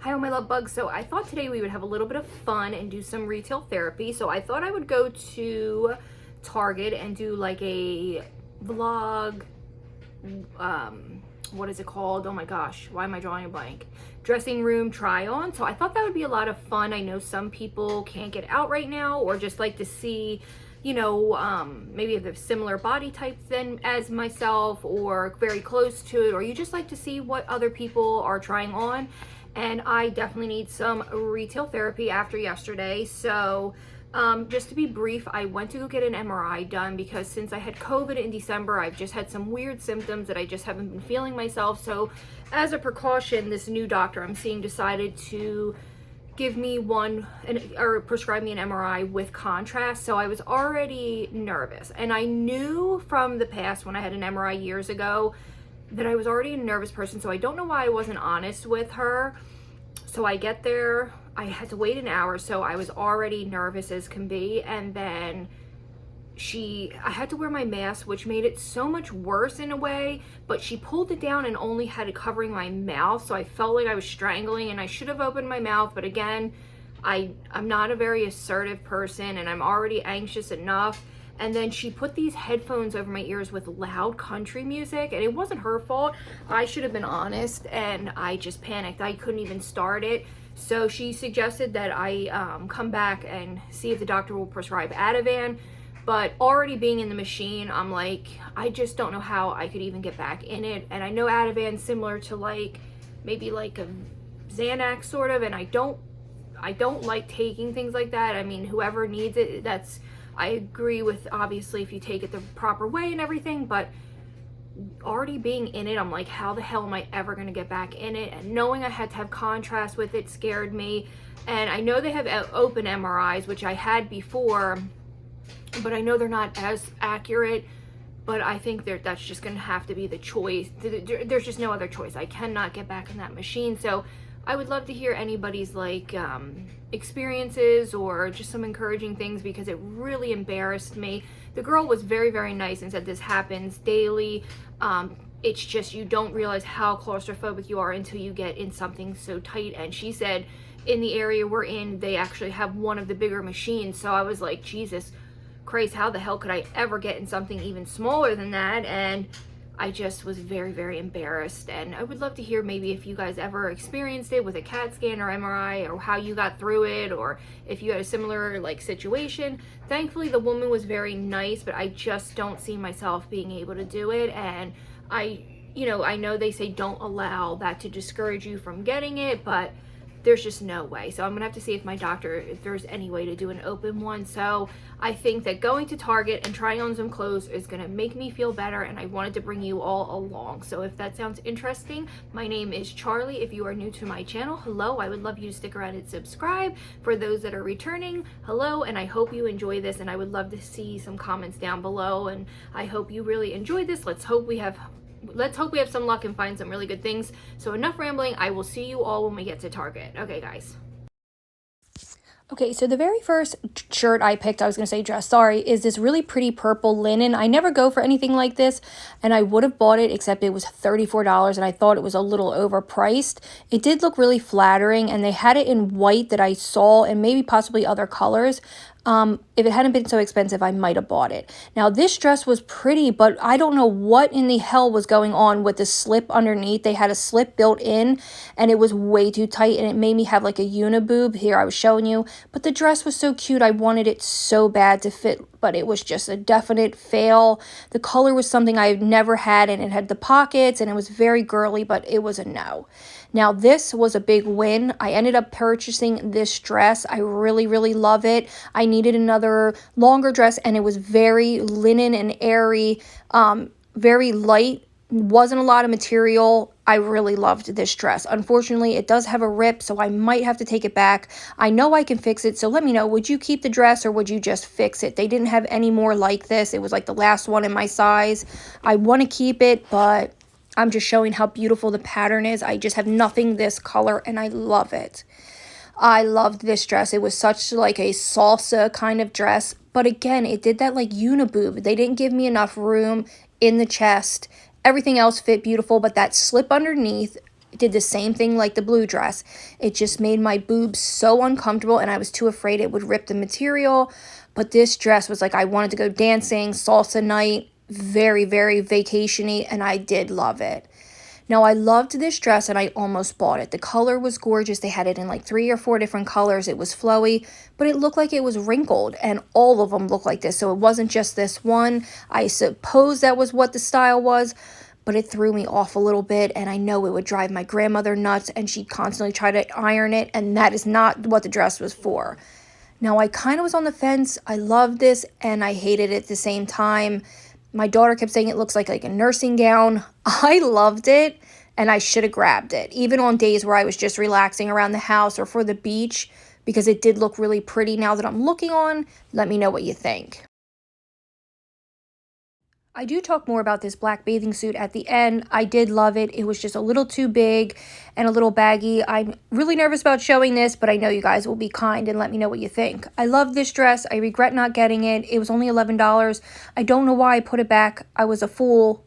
Hi, all my love bugs. So I thought today we would have a little bit of fun and do some retail therapy. So I thought I would go to Target and do like a vlog. What is it called? Oh my gosh, why am I drawing a blank? Dressing room try on. So I thought that would be a lot of fun. I know some people can't get out right now or just like to see, maybe if they're similar body types than as myself or very close to it, or you just like to see what other people are trying on. And I definitely need some retail therapy after yesterday. So just to be brief, I went to go get an MRI done because since I had COVID in December, I've just had some weird symptoms that I just haven't been feeling myself. So as a precaution, this new doctor I'm seeing decided to give me or prescribe me an MRI with contrast. So I was already nervous, and I knew from the past when I had an MRI years ago that I was already a nervous person. So I don't know why I wasn't honest with her. So I get there, I had to wait an hour, so I was already nervous as can be. And then I had to wear my mask, which made it so much worse in a way, but she pulled it down and only had it covering my mouth. So I felt like I was strangling, and I should have opened my mouth. But again, I'm not a very assertive person, and I'm already anxious enough. And then she put these headphones over my ears with loud country music, and it wasn't her fault. I should have been honest, and I just panicked. I couldn't even start it. So she suggested that I come back and see if the doctor will prescribe Ativan. But already being in the machine, I'm like, I just don't know how I could even get back in it. And I know Ativan's similar to maybe like a Xanax sort of, and I don't like taking things like that. I mean, whoever needs it, I agree with, obviously, if you take it the proper way and everything, but already being in it, I'm like, how the hell am I ever going to get back in it? And knowing I had to have contrast with it scared me. And I know they have open MRIs, which I had before, but I know they're not as accurate. But I think that's just going to have to be the choice. There's just no other choice. I cannot get back in that machine. So I would love to hear anybody's experiences or just some encouraging things, because it really embarrassed me. The girl was very, very nice and said this happens daily. It's just you don't realize how claustrophobic you are until you get in something so tight. And she said in the area we're in, they actually have one of the bigger machines. So I was like, Jesus Christ, how the hell could I ever get in something even smaller than that? And I just was very, very embarrassed. And I would love to hear maybe if you guys ever experienced it with a CAT scan or MRI, or how you got through it, or if you had a similar situation. Thankfully, the woman was very nice, but I just don't see myself being able to do it. And I know they say don't allow that to discourage you from getting it, but there's just no way. So I'm gonna have to see if my doctor, if there's any way to do an open one. So I think that going to Target and trying on some clothes is gonna make me feel better, and I wanted to bring you all along. So if that sounds interesting, my name is Charlie. If you are new to my channel, hello. I would love you to stick around and subscribe. For those that are returning, hello, and I hope you enjoy this, and I would love to see some comments down below, and I hope you really enjoyed this. Let's hope we have some luck and find some really good things. So enough rambling. I will see you all when we get to Target. Okay, guys. Okay, so the very first shirt I picked, I was going to say dress, sorry, is this really pretty purple linen. I never go for anything like this, and I would have bought it, except it was $34, and I thought it was a little overpriced. It did look really flattering, and they had it in white that I saw, and maybe possibly other colors. If it hadn't been so expensive, I might have bought it. Now, this dress was pretty, but I don't know what in the hell was going on with the slip underneath. They had a slip built in, and it was way too tight, and it made me have like a uniboob. Here, I was showing you. But the dress was so cute. I wanted it so bad to fit, but it was just a definite fail. The color was something I've never had, and it had the pockets, and it was very girly, but it was a no. Now, this was a big win. I ended up purchasing this dress. I really, really love it. I needed another longer dress, and it was very linen and airy, very light. Wasn't a lot of material. I really loved this dress. Unfortunately, it does have a rip, so I might have to take it back. I know I can fix it, so let me know. Would you keep the dress, or would you just fix it? They didn't have any more like this. It was like the last one in my size. I want to keep it, but I'm just showing how beautiful the pattern is. I just have nothing this color, and I love it. I loved this dress. It was such like a salsa kind of dress, but again, it did that like uniboob. They didn't give me enough room in the chest. Everything else fit beautiful, but that slip underneath did the same thing like the blue dress. It just made my boobs so uncomfortable, and I was too afraid it would rip the material. But this dress was like, I wanted to go dancing, salsa night, very, very vacation-y, and I did love it. Now, I loved this dress and I almost bought it. The color was gorgeous. They had it in like 3 or 4 different colors. It was flowy, but it looked like it was wrinkled, and all of them looked like this. So it wasn't just this one. I suppose that was what the style was, but it threw me off a little bit, and I know it would drive my grandmother nuts, and she'd constantly try to iron it, and that is not what the dress was for. Now, I kind of was on the fence. I loved this and I hated it at the same time. My daughter kept saying it looks like a nursing gown. I loved it, and I should have grabbed it, even on days where I was just relaxing around the house or for the beach, because it did look really pretty. Now that I'm looking on, let me know what you think. I do talk more about this black bathing suit at the end. I did love it. It was just a little too big and a little baggy. I'm really nervous about showing this, but I know you guys will be kind and let me know what you think. I love this dress. I regret not getting it. It was only $11. I don't know why I put it back. I was a fool.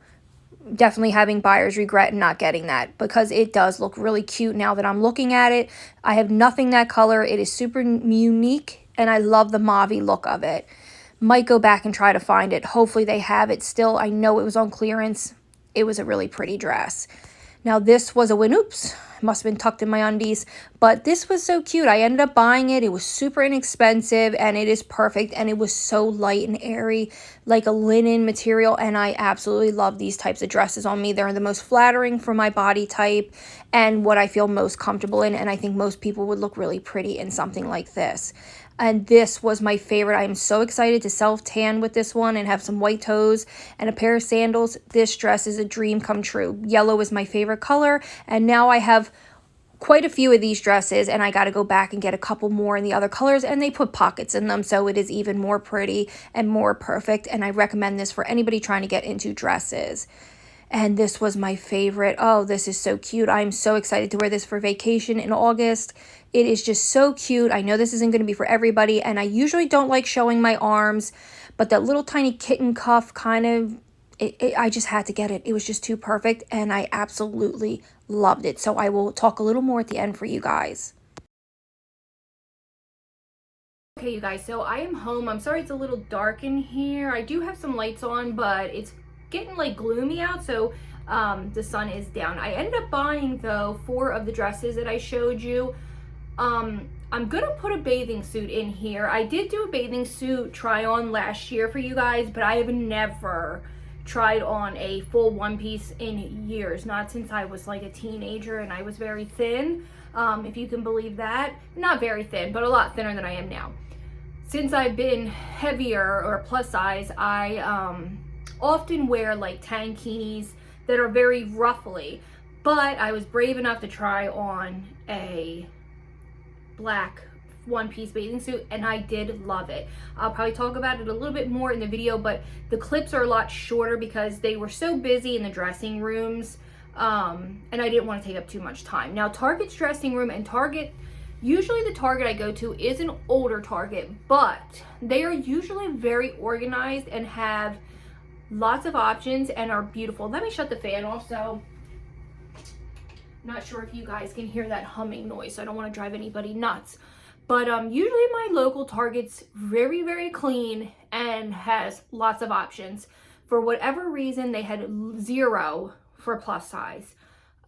Definitely having buyer's regret and not getting that, because it does look really cute now that I'm looking at it. I have nothing that color. It is super unique, and I love the mauve look of it. Might go back and try to find it. Hopefully they have it still. I know it was on clearance. It was a really pretty dress. Now this was a win. Oops, must have been tucked in my undies, but this was so cute. I ended up buying it. It was super inexpensive, and it is perfect, and it was so light and airy, like a linen material, and I absolutely love these types of dresses on me. They're the most flattering for my body type and what I feel most comfortable in, and I think most people would look really pretty in something like this. And this was my favorite. I am so excited to self-tan with this one and have some white toes and a pair of sandals. This dress is a dream come true. Yellow is my favorite color, and now I have quite a few of these dresses, and I got to go back and get a couple more in the other colors, and they put pockets in them, so it is even more pretty and more perfect, and I recommend this for anybody trying to get into dresses. And this was my favorite. Oh, this is so cute. I'm so excited to wear this for vacation in August. It is just so cute. I know this isn't going to be for everybody, and I usually don't like showing my arms, but that little tiny kitten cuff kind of, I just had to get it. It was just too perfect, and I absolutely loved it. So I will talk a little more at the end for you guys. Okay, you guys, so I am home. I'm sorry it's a little dark in here. I do have some lights on, but it's getting like gloomy out, so the sun is down. I ended up buying, though, 4 of the dresses that I showed you. I'm gonna put a bathing suit in here. I did do a bathing suit try on last year for you guys, but I have never tried on a full one piece in years, not since I was like a teenager and I was very thin, if you can believe that. Not very thin, but a lot thinner than I am now. Since I've been heavier or plus size, I often wear like tankinis that are very ruffly, but I was brave enough to try on a black one-piece bathing suit, and I did love it. I'll probably talk about it a little bit more in the video, but the clips are a lot shorter because they were so busy in the dressing rooms, and I didn't want to take up too much time. Now, Target's dressing room, and Target, usually the Target I go to is an older Target, but they are usually very organized and have lots of options and are beautiful. Let me shut the fan off, so not sure if you guys can hear that humming noise, so I don't want to drive anybody nuts. But usually my local Target's very, very clean and has lots of options. For whatever reason, they had 0 for plus size.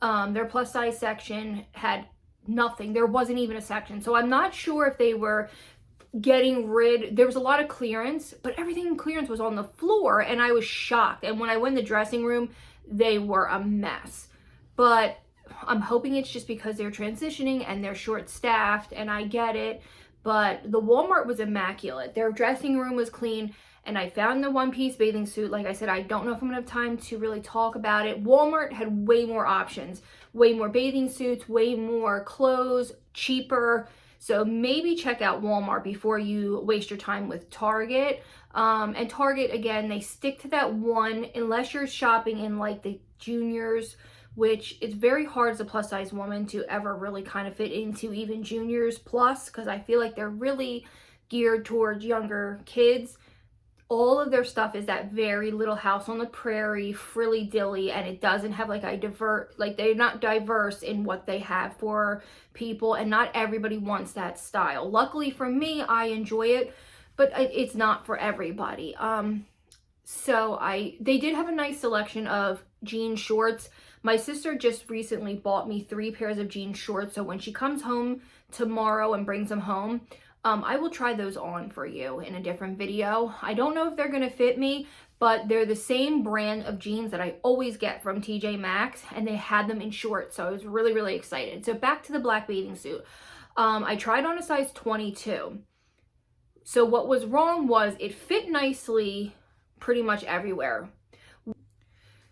Their plus size section had nothing. There wasn't even a section. So I'm not sure if they were getting rid, there was a lot of clearance, but everything in clearance was on the floor, and I was shocked. And when I went in the dressing room, they were a mess. But I'm hoping it's just because they're transitioning and they're short-staffed, and I get it, but the Walmart was immaculate. Their dressing room was clean, and I found the one-piece bathing suit. Like I said, I don't know if I'm gonna have time to really talk about it. Walmart had way more options, way more bathing suits, way more clothes, cheaper. So maybe check out Walmart before you waste your time with Target. And Target, again, they stick to that one, unless you're shopping in like the juniors, which it's very hard as a plus size woman to ever really kind of fit into even juniors plus, because I feel like they're really geared towards younger kids. All of their stuff is that very Little House on the Prairie, frilly dilly, and it doesn't have like they're not diverse in what they have for people, and not everybody wants that style. Luckily for me, I enjoy it, but it's not for everybody. So they did have a nice selection of jean shorts. My sister just recently bought me 3 pairs of jean shorts, so when she comes home tomorrow and brings them home, I will try those on for you in a different video. I don't know if they're gonna fit me, but they're the same brand of jeans that I always get from TJ Maxx, and they had them in shorts, so I was really, really excited. So back to the black bathing suit. I tried on a size 22. So what was wrong was it fit nicely pretty much everywhere.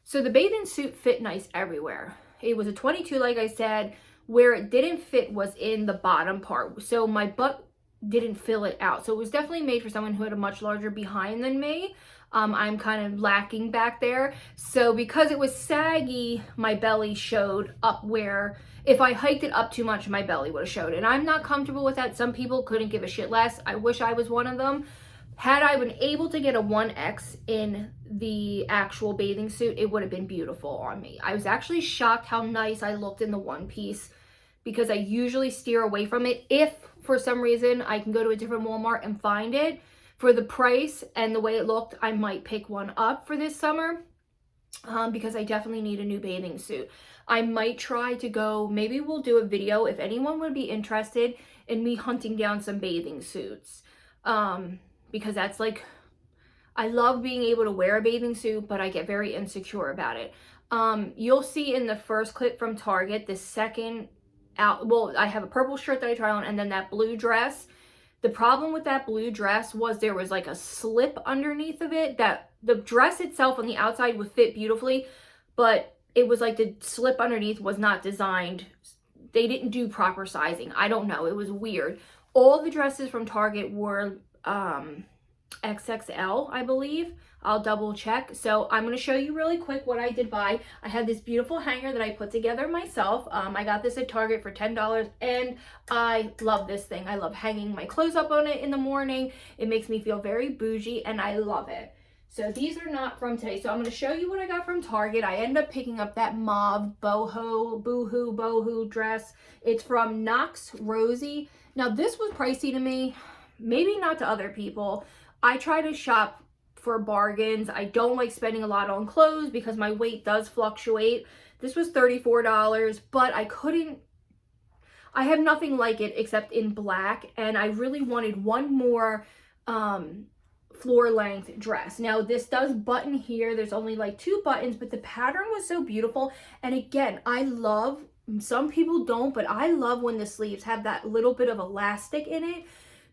So the bathing suit fit nice everywhere. It was a 22, like I said. Where it didn't fit was in the bottom part. So my butt didn't fill it out. So it was definitely made for someone who had a much larger behind than me. I'm kind of lacking back there. So because it was saggy, my belly showed up where if I hiked it up too much, my belly would have showed. And I'm not comfortable with that. Some people couldn't give a shit less. I wish I was one of them. Had I been able to get a 1X in the actual bathing suit, it would have been beautiful on me. I was actually shocked how nice I looked in the one piece, because I usually steer away from it. If for some reason I can go to a different Walmart and find it for the price and the way it looked, I might pick one up for this summer, because I definitely need a new bathing suit. I might try to go, maybe we'll do a video if anyone would be interested in me hunting down some bathing suits. Because that's like, I love being able to wear a bathing suit, but I get very insecure about it. You'll see in the first clip from Target, the second well, I have a purple shirt that I try on, and then that blue dress. The problem with that blue dress was there was like a slip underneath of it, that the dress itself on the outside would fit beautifully, but it was like the slip underneath was not designed. They didn't do proper sizing. I don't know. It was weird. All the dresses from Target were XXL, I believe. I'll double check. So I'm going to show you really quick what I did buy. I had this beautiful hanger that I put together myself. I got this at Target for $10, and I love this thing. I love hanging my clothes up on it in the morning. It makes me feel very bougie, and I love it. So these are not from today. So I'm going to show you what I got from Target. I ended up picking up that mauve boho dress. It's from Knox Rosie. Now this was pricey to me, maybe not to other people. I try to shop for bargains. I don't like spending a lot on clothes because my weight does fluctuate. This was $34, but I have nothing like it except in black, and I really wanted one more floor length dress. Now this does button here. There's only like 2 buttons, but the pattern was so beautiful. And again, I love, some people don't, but I love when the sleeves have that little bit of elastic in it,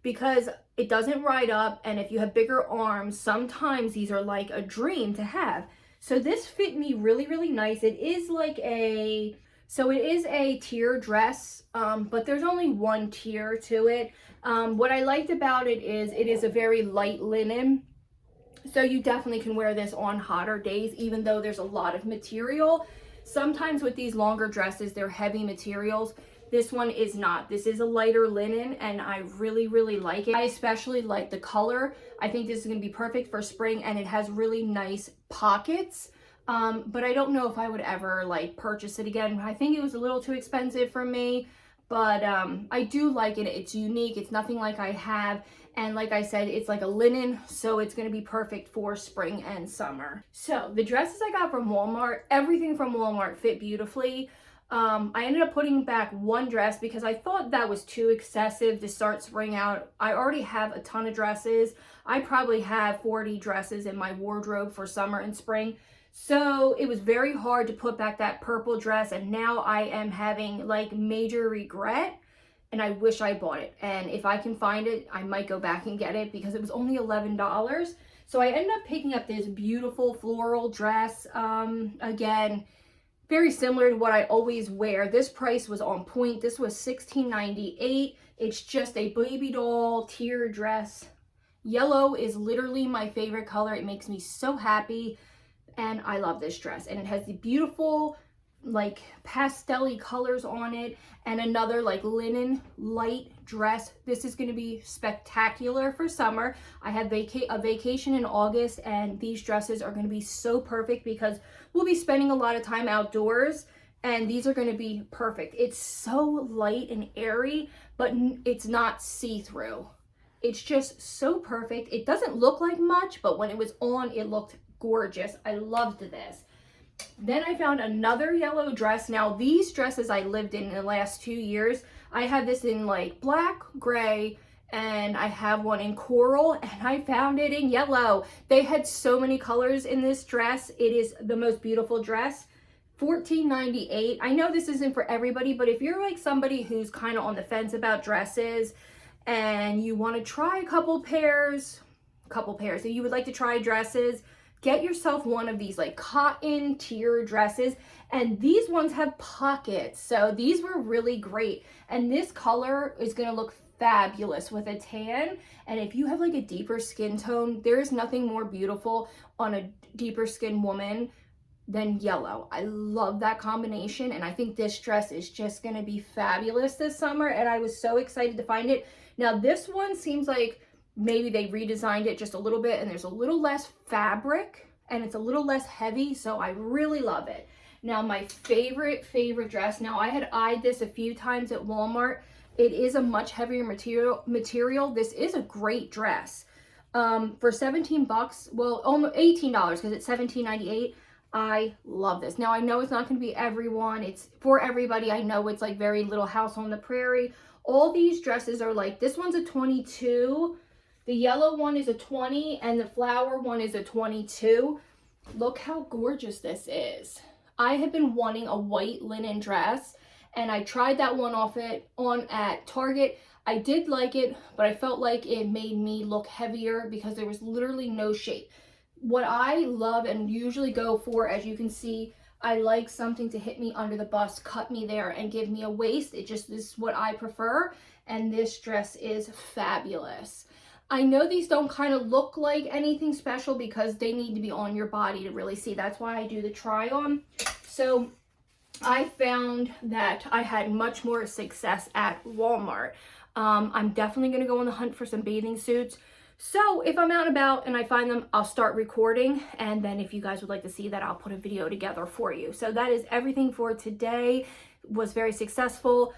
because it doesn't ride up, and if you have bigger arms, sometimes these are like a dream to have. So this fit me really, really nice. It is like it is a tier dress, but there's only one tier to it. What I liked about it is a very light linen. So you definitely can wear this on hotter days, even though there's a lot of material. Sometimes with these longer dresses, they're heavy materials. This one is not. This is a lighter linen, and I really, really like it. I especially like the color. I think this is going to be perfect for spring, and it has really nice pockets. But I don't know if I would ever like purchase it again. I think it was a little too expensive for me, but I do like it. It's unique. It's nothing like I have. And like I said, it's like a linen, so it's going to be perfect for spring and summer. So the dresses I got from Walmart, everything from Walmart fit beautifully. I ended up putting back one dress because I thought that was too excessive to start spring out. I already have a ton of dresses. I probably have 40 dresses in my wardrobe for summer and spring. So it was very hard to put back that purple dress, and now I am having like major regret, and I wish I bought it. And if I can find it, I might go back and get it because it was only $11. So I ended up picking up this beautiful floral dress. Again, very similar to what I always wear. This price was on point. This was $16.98. It's just a baby doll tier dress. Yellow is literally my favorite color. It makes me so happy, and I love this dress. And it has the beautiful like pastel-y colors on it, and another like linen light dress. This is going to be spectacular for summer. I have a vacation in August, and these dresses are going to be so perfect because we'll be spending a lot of time outdoors, and these are going to be perfect. It's so light and airy, but it's not see-through. It's just so perfect. It doesn't look like much, but when it was on, it looked gorgeous. I loved this. Then I found another yellow dress. Now these dresses I lived in the last 2 years. I had this in like black, gray, and I have one in coral, and I found it in yellow. They had so many colors in this dress. It is the most beautiful dress. $14.98. I know this isn't for everybody, but if you're like somebody who's kind of on the fence about dresses and you want to try a couple pairs, and you would like to try dresses, get yourself one of these like cotton tier dresses, and these ones have pockets, so these were really great. And this color is going to look fabulous with a tan, and if you have like a deeper skin tone, there is nothing more beautiful on a deeper skin woman than yellow. I love that combination, and I think this dress is just going to be fabulous this summer, and I was so excited to find it. Now this one seems like maybe they redesigned it just a little bit, and there's a little less fabric and it's a little less heavy, so I really love it. Now my favorite dress, now I had eyed this a few times at Walmart. It is a much heavier material. This is a great dress. For 17 bucks, well, almost $18 because it's $17.98. I love this. Now I know it's not going to be everyone. It's for everybody. I know it's like very Little House on the Prairie. All these dresses are like, this one's a 22. The yellow one is a 20, and the flower one is a 22. Look how gorgeous this is. I have been wanting a white linen dress, and I tried that one on at Target. I did like it, but I felt like it made me look heavier because there was literally no shape. What I love and usually go for, as you can see, I like something to hit me under the bust, cut me there, and give me a waist. It just is what I prefer, and this dress is fabulous. I know these don't kind of look like anything special because they need to be on your body to really see. That's why I do the try on. So I found that I had much more success at Walmart. I'm definitely going to go on the hunt for some bathing suits. So if I'm out and about and I find them, I'll start recording. And then if you guys would like to see that, I'll put a video together for you. So that is everything for today. It was very successful.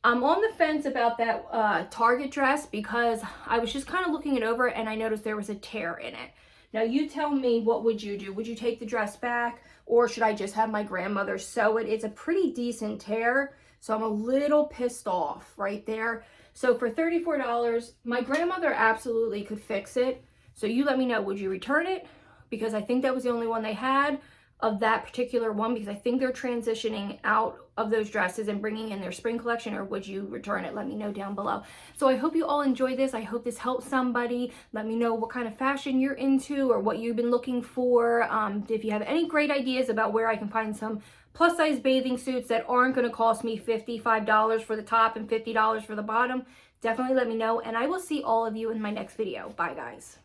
I'm on the fence about that Target dress because I was just kind of looking it over and I noticed there was a tear in it. Now you tell me, what would you do? Would you take the dress back, or should I just have my grandmother sew it? It's a pretty decent tear, so I'm a little pissed off right there. So for $34, my grandmother absolutely could fix it. So you let me know, would you return it? Because I think that was the only one they had of that particular one, because I think they're transitioning out of those dresses and bringing in their spring collection. Or would you return it? Let me know down below. So I hope you all enjoyed this. I hope this helps somebody. Let me know what kind of fashion you're into or what you've been looking for. If you have any great ideas about where I can find some plus size bathing suits that aren't going to cost me $55 for the top and $50 for the bottom, definitely let me know, and I will see all of you in my next video. Bye guys.